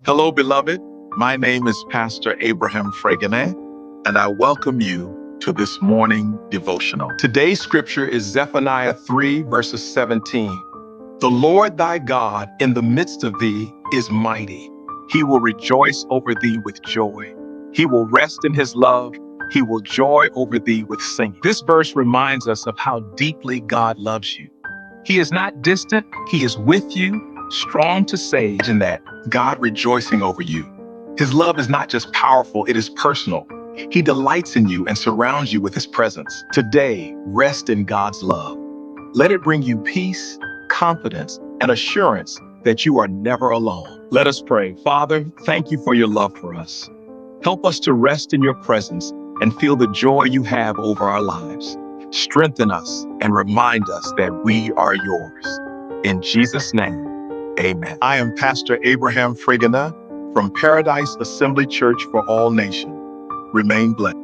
Hello, beloved. My name is Pastor Abraham Fregenet, and I welcome you to this morning devotional. Today's scripture is Zephaniah 3, verses 17. The Lord thy God in the midst of thee is mighty. He will rejoice over thee with joy. He will rest in his love. He will joy over thee with singing. This verse reminds us of how deeply God loves you. He is not distant. He is with you, strong to save. In that, God rejoicing over you. His love is not just powerful, it is personal. He delights in you and surrounds you with his presence. Today, rest in God's love. Let it bring you peace, confidence, and assurance that you are never alone. Let us pray. Father, thank you for your love for us. Help us to rest in your presence and feel the joy you have over our lives. Strengthen us and remind us that we are yours. In Jesus' name, amen. I am Pastor Abraham Fregenet from Paradise Assembly Church for All Nations. Remain blessed.